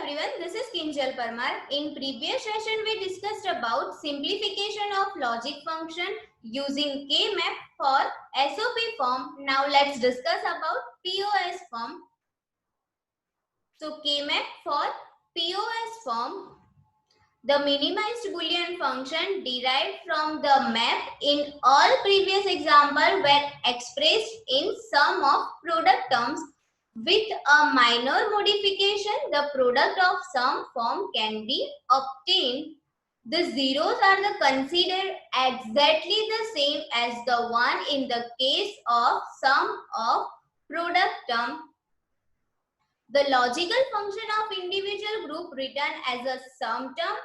everyone, this is Kinjal Parmar. In previous session, we discussed about simplification of logic function using K-map for SOP form. Now let's discuss about POS form. So K-map for POS form, the minimized Boolean function derived from the map in all previous examples were expressed in sum of product terms. With a minor modification, the product of sum form can be obtained. The zeros are considered exactly the same as the one in the case of sum of product term. The logical function of individual group written as a sum term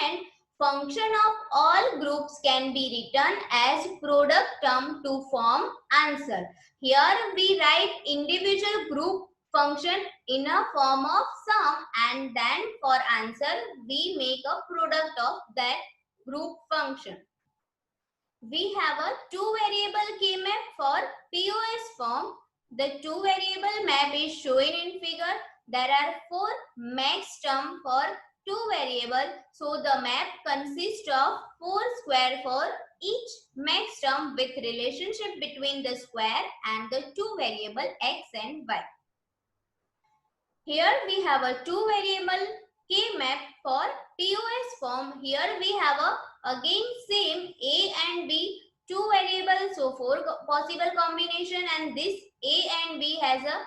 and function of all groups can be written as product term to form answer. Here we write individual group function in a form of sum, and then for answer we make a product of that group function. We have a two variable K-map for POS form. The two variable map is shown in figure. There are four max term for two variable. So the map consists of four square for each max term with relationship between the square and the two variable x and y. Here we have a two variable K-map for POS form. Here we have again same A and B, two variables, so four possible combination, and this A and B has a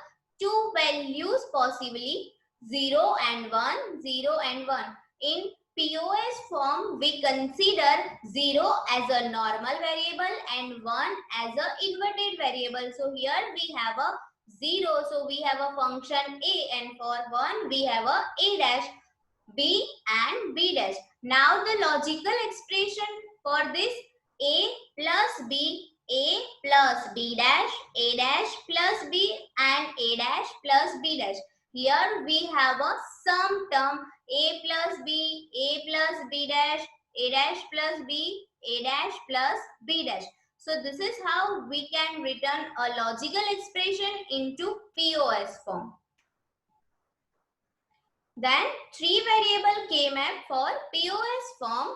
two values possibly 0 and 1, 0 and 1. In POS form we consider 0 as a normal variable and 1 as a inverted variable. So here we have a 0, so we have a function A, and for 1 we have a dash, B and B dash. Now the logical expression for this A plus B, A plus B dash, A dash plus B and A dash plus B dash. Here we have a sum term A plus B, A plus B dash, A dash plus B, A dash plus B dash. So this is how we can return a logical expression into POS form. Then three variable K-map for POS form.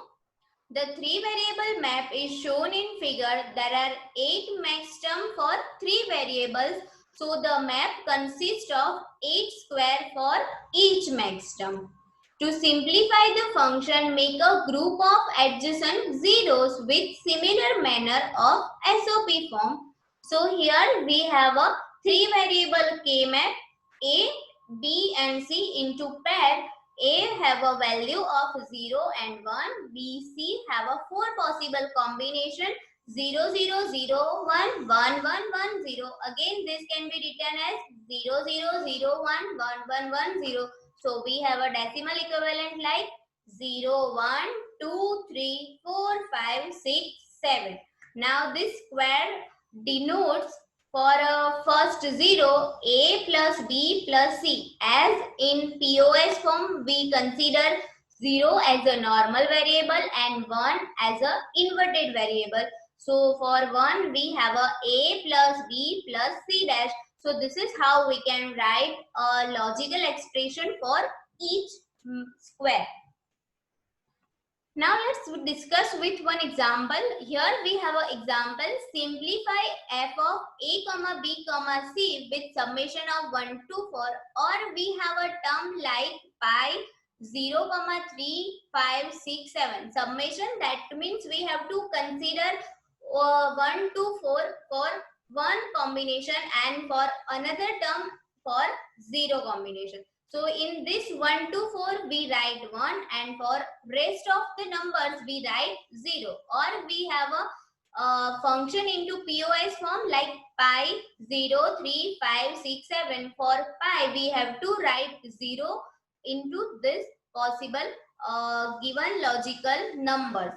The three variable map is shown in figure. There are 8 max term for three variables. So the map consists of 8 square for each max term. To simplify the function, make a group of adjacent zeros with similar manner of SOP form. So here we have a three variable K-map A, B and C into pair. A have a value of 0 and 1. B, C have a four possible combination 0, 0, 0, 1, 1, 1, 1, 0. Again this can be written as 0, 0, 0, 1, 1, 1, 1, 0. So we have a decimal equivalent like 0, 1, 2, 3, 4, 5, 6, 7. Now this square denotes for first 0, A plus B plus C. As in POS form, we consider 0 as a normal variable and 1 as a inverted variable. So for 1, we have A plus B plus C dash. So this is how we can write a logical expression for each square. Now let's discuss with one example. Here we have an example. Simplify f of a comma b comma c with summation of 1 to 4, or we have a term like pi 0 comma 3 5 6 7. Summation, that means we have to consider 1 to 4 for one combination and for another term for 0 combination. So in this 1 to 4 we write 1, and for rest of the numbers we write 0. Or we have a function into POS form like pi 0 3 5 6 7. For pi we have to write 0 into this possible given logical numbers.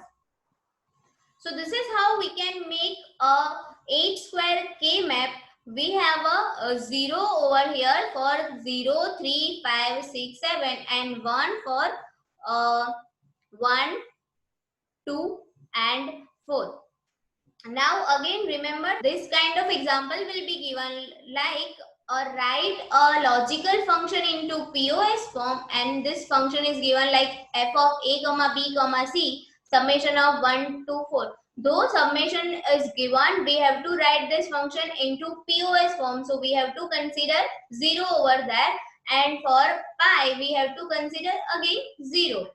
So this is how we can make a 8 square K map. We have a 0 over here for 0, 3, 5, 6, 7 and 1 for 1, 2 and 4. Now again remember, this kind of example will be given like write a logical function into POS form, and this function is given like f of a comma b comma c summation of 1 to 4. Though summation is given, we have to write this function into POS form, so we have to consider 0 over there, and for pi we have to consider again 0.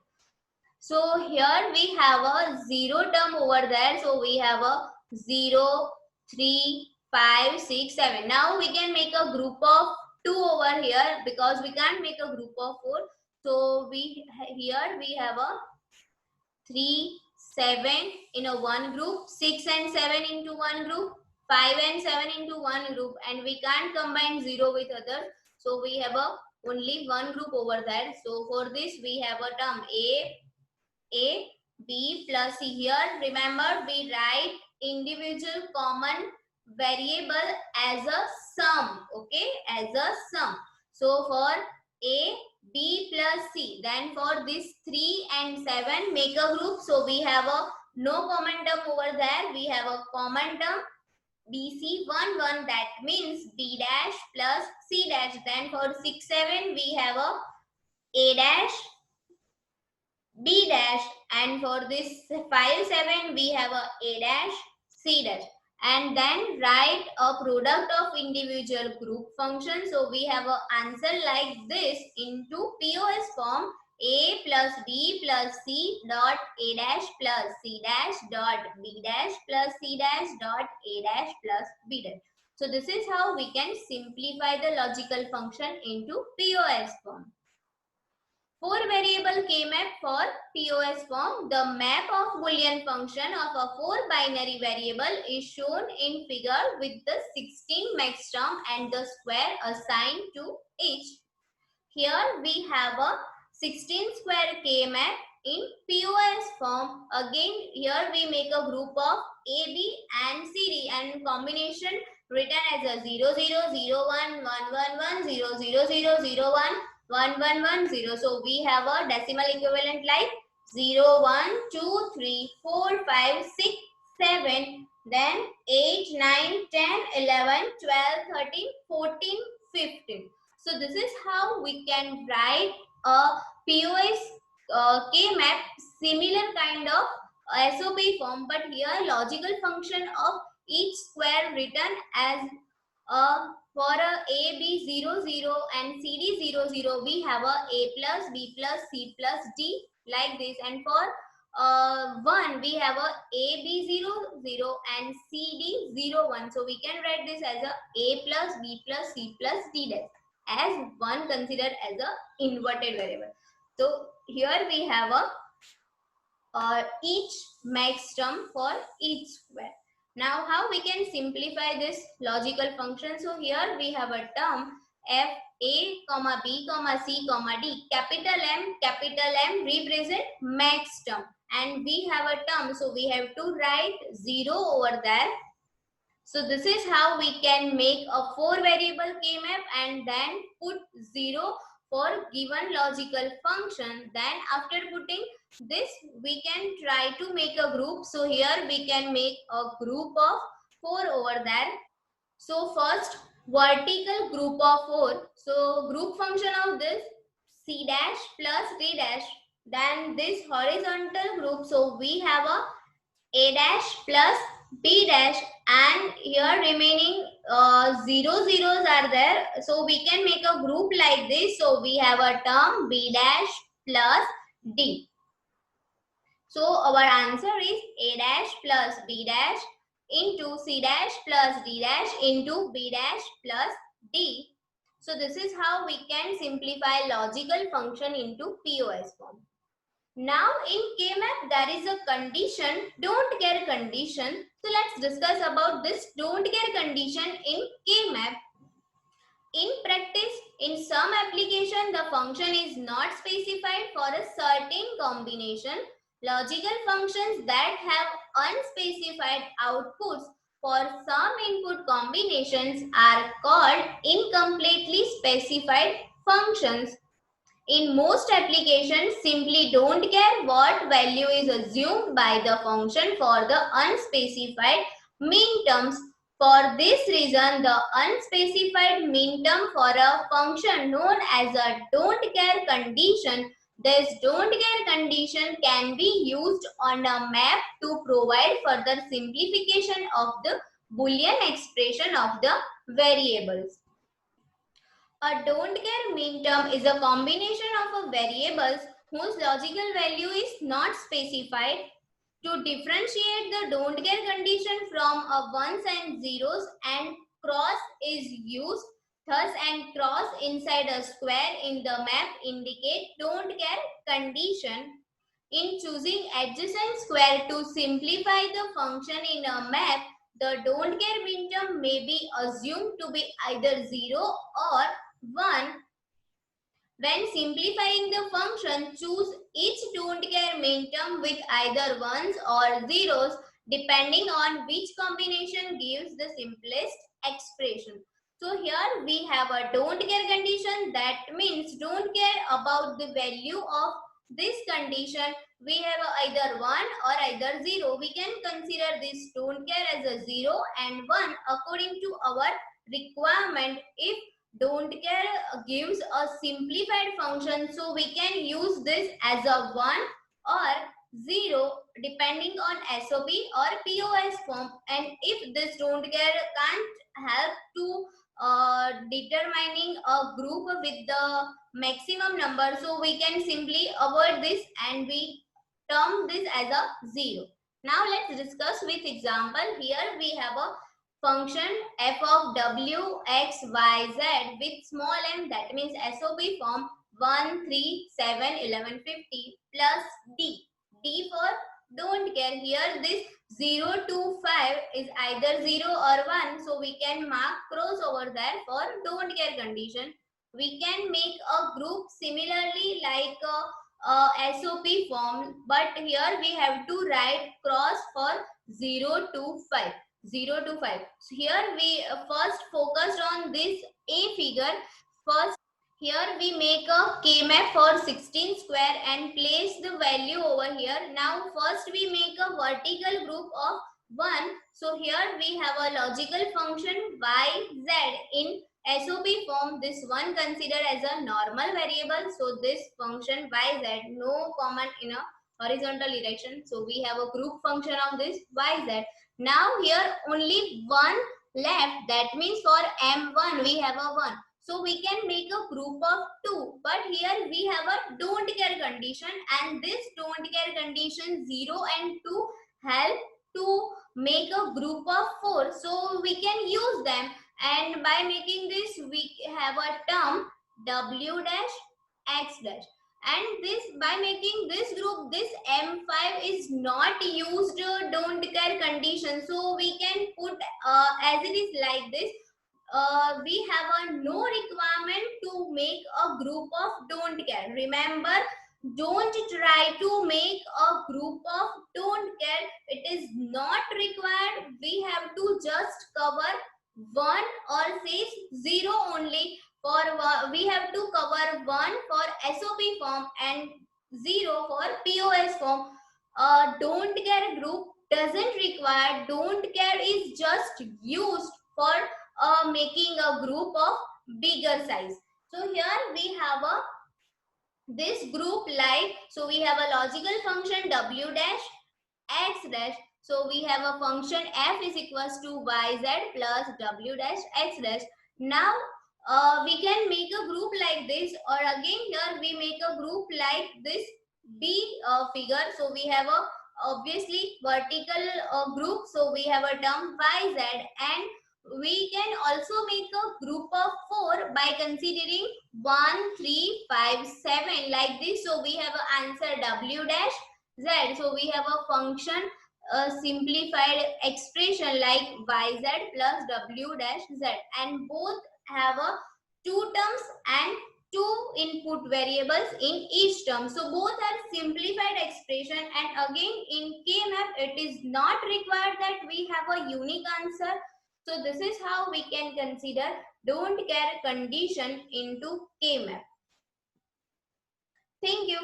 So here we have a 0 term over there, so we have a 0, 3, 5, 6, 7. Now we can make a group of 2 over here because we can't make a group of 4. So here we have a 3, 7 in a one group, 6 and 7 into one group, 5 and 7 into one group, and we can't combine 0 with others. So we have a only one group over there. So for this we have a term A, B plus C. Here remember we write individual common variable as a sum, okay, as a sum. So for A, B plus C, then for this 3 and 7 make a group. So we have a no common term over there, we have a common term BC1 1, that means B dash plus C dash. Then for 6 7 we have a dash, B dash, and for this 5 7 we have a dash, C dash, and then write a product of individual group functions. So we have an answer like this into POS form: A plus B plus C dot A dash plus C dash dot B dash plus C dash dot A dash plus B dash. So this is how we can simplify the logical function into POS form. 4 variable K-map for POS form. The map of Boolean function of a 4 binary variable is shown in figure with the 16 max term and the square assigned to each. Here we have a 16 square K-map in POS form. Again here we make a group of A, B and CD, and combination written as a 0 0 0 1 1 1 1 0 0 0 0 1 1 1 1 0. So we have a decimal equivalent like 0 1 2 3 4 5 6 7, then 8 9 10 11 12 13 14 15. So this is how we can write a POS K-map, similar kind of SOP form, but here logical function of each square written as for a B 0 0 and CD 0 0 we have a plus B plus C plus D like this, and for 1 we have a B 0 0 and CD 0 1. So we can write this as a plus B plus C plus D dash, as 1 considered as a inverted variable. So here we have each max term for each square. Now how we can simplify this logical function? So here we have a term f a comma b comma c comma d. Capital M represent max term, and we have a term, so we have to write 0 over there. So this is how we can make a 4 variable K-map and then put 0 for given logical function. Then after putting this we can try to make a group. So here we can make a group of 4 over there. So first vertical group of 4. So group function of this C dash plus D dash. Then this horizontal group. So we have a dash plus B dash, and here remaining 0 zeros are there. So we can make a group like this. So we have a term B dash plus D. So our answer is A dash plus B dash into C dash plus D dash into B dash plus D. So this is how we can simplify logical function into POS form. Now in K-map there is a condition, don't care condition. So let's discuss about this don't care condition in K-map. In practice, in some application the function is not specified for a certain combination. Logical functions that have unspecified outputs for some input combinations are called incompletely specified functions. In most applications, simply don't care what value is assumed by the function for the unspecified min terms. For this reason, the unspecified minterm for a function known as a don't care condition, this don't care condition can be used on a map to provide further simplification of the Boolean expression of the variables. A don't care minterm is a combination of variables whose logical value is not specified. To differentiate the don't care condition from a ones and zeros, and cross is used. Thus, and cross inside a square in the map indicate don't care condition. In choosing adjacent square to simplify the function in a map, the don't care minterm may be assumed to be either 0 or 1. When simplifying the function, choose each don't care minterm with either ones or zeros depending on which combination gives the simplest expression. So here we have a don't care condition, that means don't care about the value of this condition. We have either 1 or either 0. We can consider this don't care as a 0 and 1 according to our requirement. If don't care gives a simplified function, so we can use this as a 1 or 0 depending on SOP or POS form. And if this don't care can't help to determining a group with the maximum number, so we can simply avoid this and we term this as a 0. Now let's discuss with example. Here we have a function f of w x y z with small m, that means SOP form 1 3 7 11 50 plus d. D for don't care. Here this 0 to 5 is either 0 or 1, so we can mark cross over there for don't care condition. We can make a group similarly like SOP form, but here we have to write cross for 0 to 5. 0 to 5. So here we first focused on this A figure. First, here we make a K-map for 16 square and place the value over here. Now first we make a vertical group of 1. So here we have a logical function y, z in SOP form. This one considered as a normal variable. So this function y, z, no common in a horizontal direction. So we have a group function of this y, z. Now here only one left, that means for M1 we have a 1. So we can make a group of 2, but here we have a don't care condition, and this don't care condition 0 and 2 help to make a group of 4. So we can use them, and by making this we have a term w dash x dash. And this, by making this group, this M5 is not used don't care condition, so we can put as it is like this. We have a no requirement to make a group of don't care. Remember, don't try to make a group of don't care. It is not required. We have to just cover 1 or say 0 only. For we have to cover 1 for SOP form and 0 for POS form. Don't care group doesn't require. Don't care is just used for making a group of bigger size. So here we have a this group like, so we have a logical function w dash x dash. So we have a function f is equals to yz plus w dash x dash. Now we can make a group like this, or again here we make a group like this B figure. So we have a obviously vertical group. So we have a term yz, and we can also make a group of 4 by considering 1 3 5 7 like this. So we have an answer w dash z. So we have a function, a simplified expression like yz plus w dash z, and both have a 2 terms and 2 input variables in each term. So both are simplified expression, and again in K-map it is not required that we have a unique answer. So this is how we can consider don't care condition into K-map. Thank you.